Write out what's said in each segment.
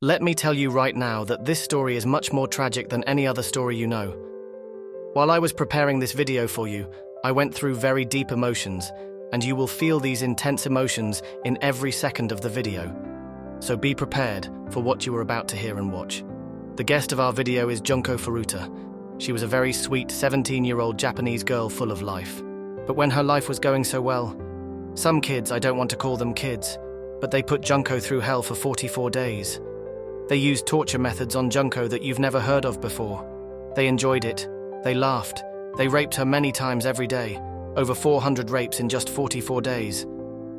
Let me tell you right now that this story is much more tragic than any other story you know. While I was preparing this video for you, I went through very deep emotions, and you will feel these intense emotions in every second of the video. So be prepared for what you are about to hear and watch. The guest of our video is Junko Futura. She was a very sweet 17-year-old Japanese girl full of life. But when her life was going so well, some kids, I don't want to call them kids, but they put Junko through hell for 44 days. They used torture methods on Junko that you've never heard of before. They enjoyed it. They laughed. They raped her many times every day. Over 400 rapes in just 44 days.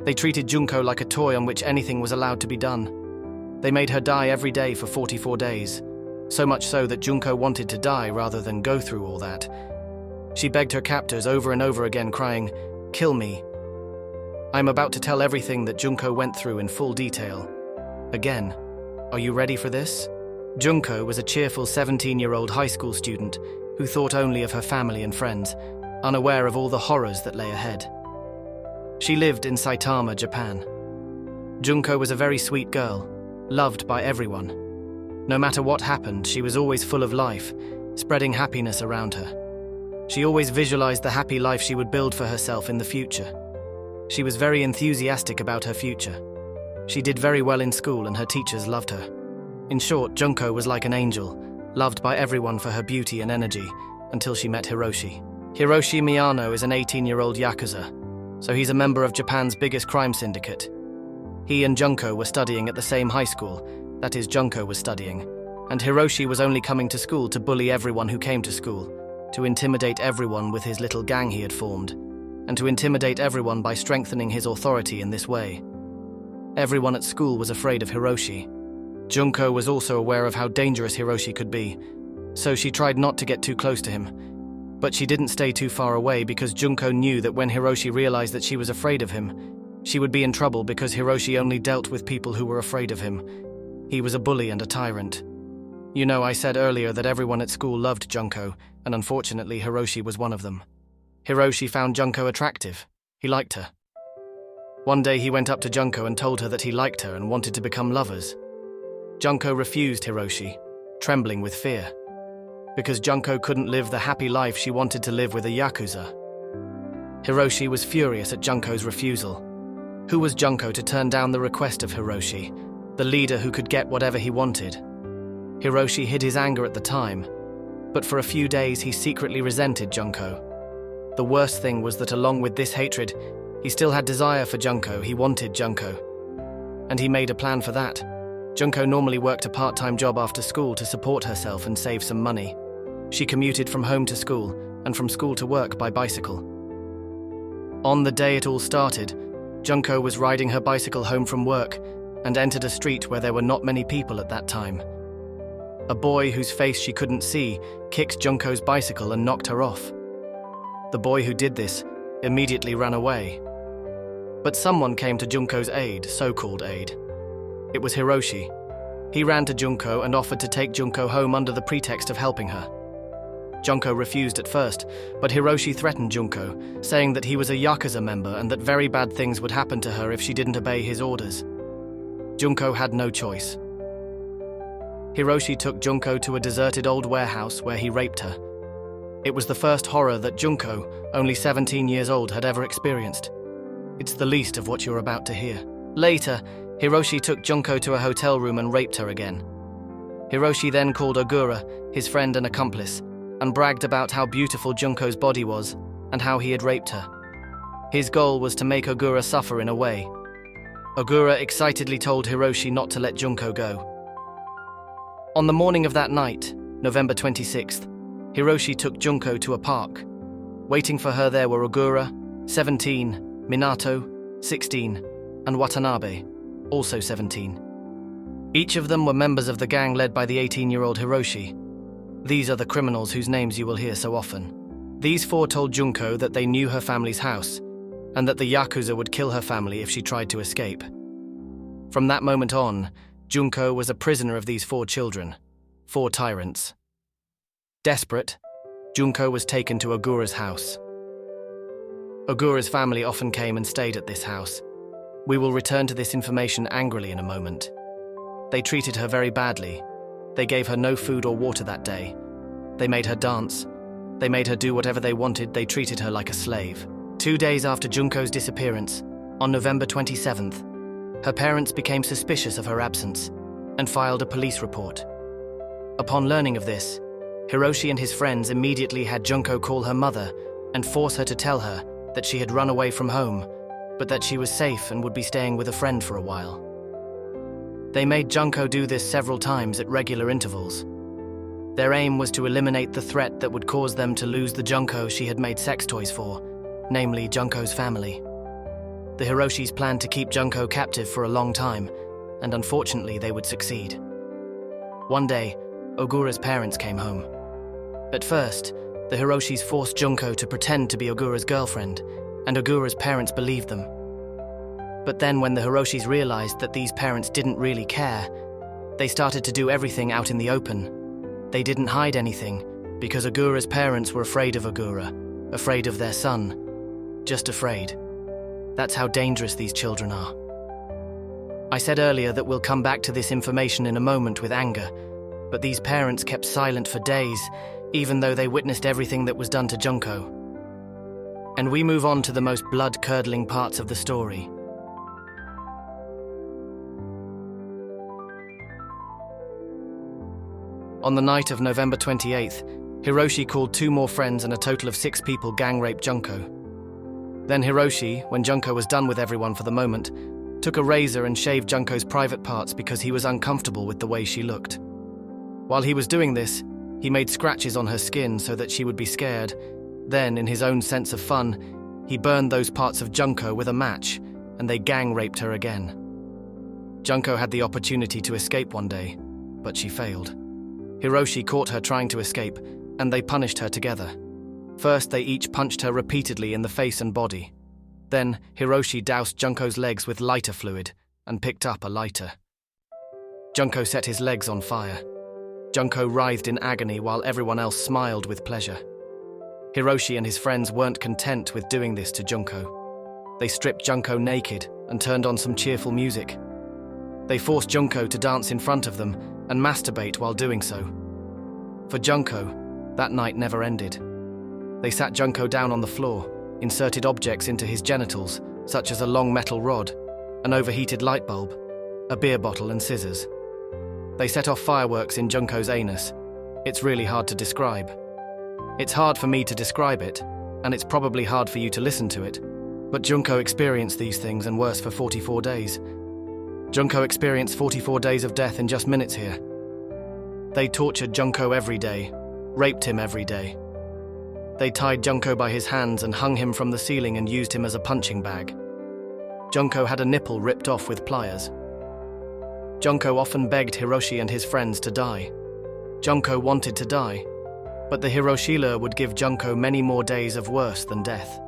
They treated Junko like a toy on which anything was allowed to be done. They made her die every day for 44 days. So much so that Junko wanted to die rather than go through all that. She begged her captors over and over again, crying, "Kill me." I'm about to tell everything that Junko went through in full detail. Again, are you ready for this? Junko was a cheerful 17-year-old high school student who thought only of her family and friends, unaware of all the horrors that lay ahead. She lived in Saitama, Japan. Junko was a very sweet girl, loved by everyone. No matter what happened, she was always full of life, spreading happiness around her. She always visualized the happy life she would build for herself in the future. She was very enthusiastic about her future. She did very well in school and her teachers loved her. In short, Junko was like an angel, loved by everyone for her beauty and energy, until she met Hiroshi. Hiroshi Miyano is an 18-year-old Yakuza, so he's a member of Japan's biggest crime syndicate. He and Junko were studying at the same high school, that is, Junko was studying, and Hiroshi was only coming to school to bully everyone who came to school, to intimidate everyone with his little gang he had formed, and to intimidate everyone by strengthening his authority in this way. Everyone at school was afraid of Hiroshi. Junko was also aware of how dangerous Hiroshi could be, so she tried not to get too close to him. But she didn't stay too far away because Junko knew that when Hiroshi realized that she was afraid of him, she would be in trouble because Hiroshi only dealt with people who were afraid of him. He was a bully and a tyrant. You know, I said earlier that everyone at school loved Junko, and unfortunately Hiroshi was one of them. Hiroshi found Junko attractive. He liked her. One day he went up to Junko and told her that he liked her and wanted to become lovers. Junko refused Hiroshi, trembling with fear. Because Junko couldn't live the happy life she wanted to live with a Yakuza. Hiroshi was furious at Junko's refusal. Who was Junko to turn down the request of Hiroshi, the leader who could get whatever he wanted? Hiroshi hid his anger at the time, but for a few days he secretly resented Junko. The worst thing was that along with this hatred, he still had desire for Junko. He wanted Junko. And he made a plan for that. Junko normally worked a part-time job after school to support herself and save some money. She commuted from home to school and from school to work by bicycle. On the day it all started, Junko was riding her bicycle home from work and entered a street where there were not many people at that time. A boy whose face she couldn't see kicked Junko's bicycle and knocked her off. The boy who did this immediately ran away. But someone came to Junko's aid, so-called aid. It was Hiroshi. He ran to Junko and offered to take Junko home under the pretext of helping her. Junko refused at first, but Hiroshi threatened Junko, saying that he was a Yakuza member and that very bad things would happen to her if she didn't obey his orders. Junko had no choice. Hiroshi took Junko to a deserted old warehouse where he raped her. It was the first horror that Junko, only 17 years old, had ever experienced. It's the least of what you're about to hear. Later, Hiroshi took Junko to a hotel room and raped her again. Hiroshi then called Ogura, his friend and accomplice, and bragged about how beautiful Junko's body was and how he had raped her. His goal was to make Ogura suffer in a way. Ogura excitedly told Hiroshi not to let Junko go. On the morning of that night, November 26th, Hiroshi took Junko to a park. Waiting for her there were Ogura, 17, Minato, 16, and Watanabe, also 17. Each of them were members of the gang led by the 18-year-old Hiroshi. These are the criminals whose names you will hear so often. These four told Junko that they knew her family's house, and that the Yakuza would kill her family if she tried to escape. From that moment on, Junko was a prisoner of these four children, four tyrants. Desperate, Junko was taken to Ogura's house. Ogura's family often came and stayed at this house. We will return to this information angrily in a moment. They treated her very badly. They gave her no food or water that day. They made her dance. They made her do whatever they wanted. They treated her like a slave. 2 days after Junko's disappearance, on November 27th, her parents became suspicious of her absence and filed a police report. Upon learning of this, Hiroshi and his friends immediately had Junko call her mother and force her to tell her that she had run away from home, but that she was safe and would be staying with a friend for a while. They made Junko do this several times at regular intervals. Their aim was to eliminate the threat that would cause them to lose the Junko she had made sex toys for, namely Junko's family. The Hiroshis planned to keep Junko captive for a long time, and unfortunately they would succeed. One day, Ogura's parents came home. At first, the Hiroshis forced Junko to pretend to be Ogura's girlfriend, and Ogura's parents believed them. But then when the Hiroshis realized that these parents didn't really care, they started to do everything out in the open. They didn't hide anything, because Ogura's parents were afraid of Ogura, afraid of their son, just afraid. That's how dangerous these children are. I said earlier that we'll come back to this information in a moment with anger, but these parents kept silent for days, even though they witnessed everything that was done to Junko. And we move on to the most blood-curdling parts of the story. On the night of November 28th, Hiroshi called 2 more friends and a total of 6 people gang-raped Junko. Then Hiroshi, when Junko was done with everyone for the moment, took a razor and shaved Junko's private parts because he was uncomfortable with the way she looked. While he was doing this, he made scratches on her skin so that she would be scared. Then, in his own sense of fun, he burned those parts of Junko with a match, and they gang-raped her again. Junko had the opportunity to escape one day, but she failed. Hiroshi caught her trying to escape, and they punished her together. First, they each punched her repeatedly in the face and body. Then, Hiroshi doused Junko's legs with lighter fluid and picked up a lighter. Junko set his legs on fire. Junko writhed in agony while everyone else smiled with pleasure. Hiroshi and his friends weren't content with doing this to Junko. They stripped Junko naked and turned on some cheerful music. They forced Junko to dance in front of them and masturbate while doing so. For Junko, that night never ended. They sat Junko down on the floor, inserted objects into his genitals, such as a long metal rod, an overheated light bulb, a beer bottle and scissors. They set off fireworks in Junko's anus. It's really hard to describe. It's hard for me to describe it, and it's probably hard for you to listen to it, but Junko experienced these things and worse for 44 days. Junko experienced 44 days of death in just minutes here. They tortured Junko every day, raped him every day. They tied Junko by his hands and hung him from the ceiling and used him as a punching bag. Junko had a nipple ripped off with pliers. Junko often begged Hiroshi and his friends to die. Junko wanted to die, but the Hiroshila would give Junko many more days of worse than death.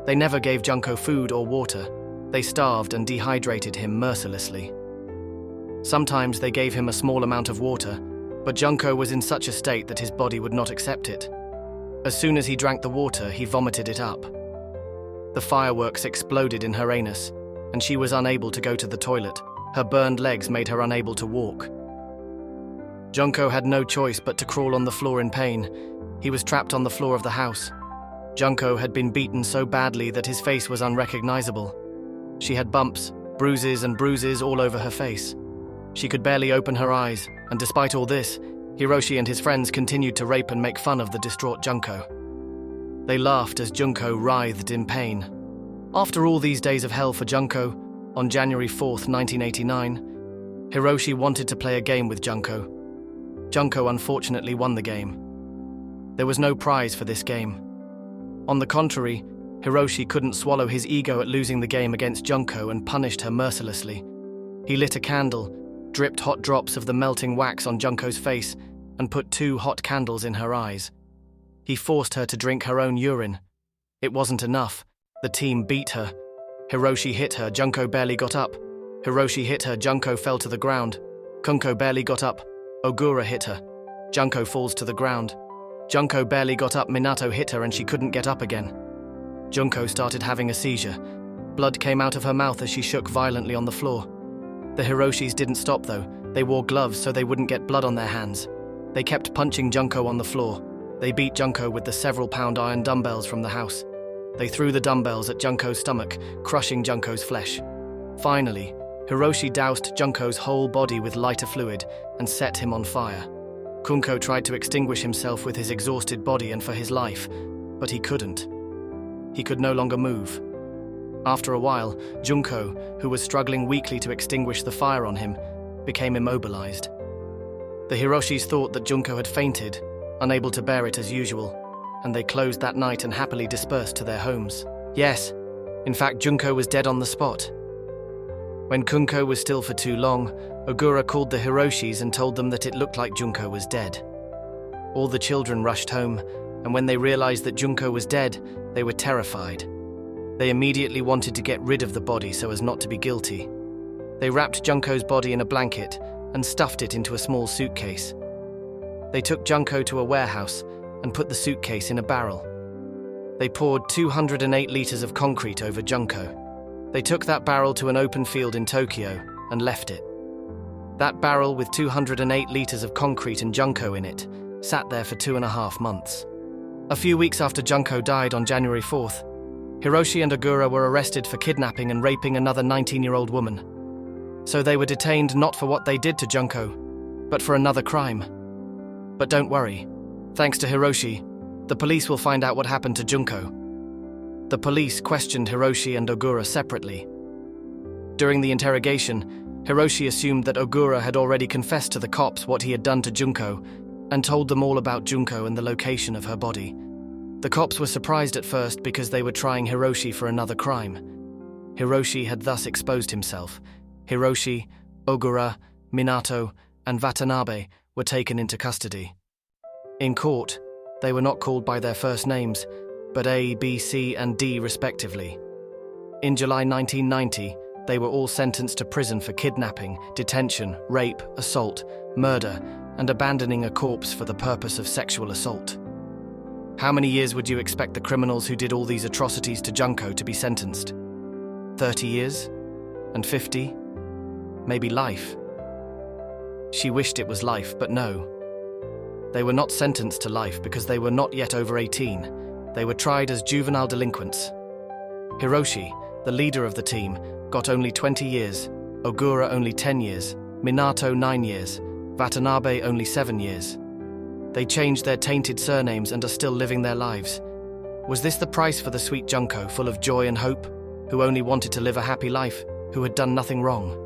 They never gave Junko food or water. They starved and dehydrated him mercilessly. Sometimes they gave him a small amount of water, but Junko was in such a state that his body would not accept it. As soon as he drank the water, he vomited it up. The fireworks exploded in her anus, and she was unable to go to the toilet. Her burned legs made her unable to walk. Junko had no choice but to crawl on the floor in pain. He was trapped on the floor of the house. Junko had been beaten so badly that his face was unrecognizable. She had bumps, bruises and bruises all over her face. She could barely open her eyes, and despite all this, Hiroshi and his friends continued to rape and make fun of the distraught Junko. They laughed as Junko writhed in pain. After all these days of hell for Junko, on January 4th, 1989, Hiroshi wanted to play a game with Junko. Junko unfortunately won the game. There was no prize for this game. On the contrary, Hiroshi couldn't swallow his ego at losing the game against Junko and punished her mercilessly. He lit a candle, dripped hot drops of the melting wax on Junko's face, and put 2 hot candles in her eyes. He forced her to drink her own urine. It wasn't enough. The team beat her. Hiroshi hit her, Junko barely got up. Hiroshi hit her, Junko fell to the ground. Junko barely got up. Ogura hit her. Junko falls to the ground. Junko barely got up, Minato hit her and she couldn't get up again. Junko started having a seizure. Blood came out of her mouth as she shook violently on the floor. The Hiroshis didn't stop though. They wore gloves so they wouldn't get blood on their hands. They kept punching Junko on the floor. They beat Junko with the several-pound iron dumbbells from the house. They threw the dumbbells at Junko's stomach, crushing Junko's flesh. Finally, Hiroshi doused Junko's whole body with lighter fluid and set him on fire. Junko tried to extinguish himself with his exhausted body and for his life, but he couldn't. He could no longer move. After a while, Junko, who was struggling weakly to extinguish the fire on him, became immobilized. The Hiroshis thought that Junko had fainted, unable to bear it as usual, and they closed that night and happily dispersed to their homes. Yes, in fact, Junko was dead on the spot. When Junko was still for too long, Ogura called the Hiroshis and told them that it looked like Junko was dead. All the children rushed home, and when they realized that Junko was dead, they were terrified. They immediately wanted to get rid of the body so as not to be guilty. They wrapped Junko's body in a blanket and stuffed it into a small suitcase. They took Junko to a warehouse and put the suitcase in a barrel. They poured 208 liters of concrete over Junko. They took that barrel to an open field in Tokyo and left it. That barrel with 208 liters of concrete and Junko in it sat there for 2.5 months. A few weeks after Junko died on January 4th, Hiroshi and Ogura were arrested for kidnapping and raping another 19-year-old woman. So they were detained not for what they did to Junko, but for another crime. But don't worry. Thanks to Hiroshi, the police will find out what happened to Junko. The police questioned Hiroshi and Ogura separately. During the interrogation, Hiroshi assumed that Ogura had already confessed to the cops what he had done to Junko and told them all about Junko and the location of her body. The cops were surprised at first because they were trying Hiroshi for another crime. Hiroshi had thus exposed himself. Hiroshi, Ogura, Minato, and Watanabe were taken into custody. In court, they were not called by their first names, but A, B, C, and D respectively. In July 1990, they were all sentenced to prison for kidnapping, detention, rape, assault, murder, and abandoning a corpse for the purpose of sexual assault. How many years would you expect the criminals who did all these atrocities to Junko to be sentenced? 30 years? And 50? Maybe life? She wished it was life, but no. They were not sentenced to life because they were not yet over 18. They were tried as juvenile delinquents. Hiroshi, the leader of the team, got only 20 years, Ogura only 10 years, Minato 9 years, Watanabe only 7 years. They changed their tainted surnames and are still living their lives. Was this the price for the sweet Junko, full of joy and hope, who only wanted to live a happy life, who had done nothing wrong?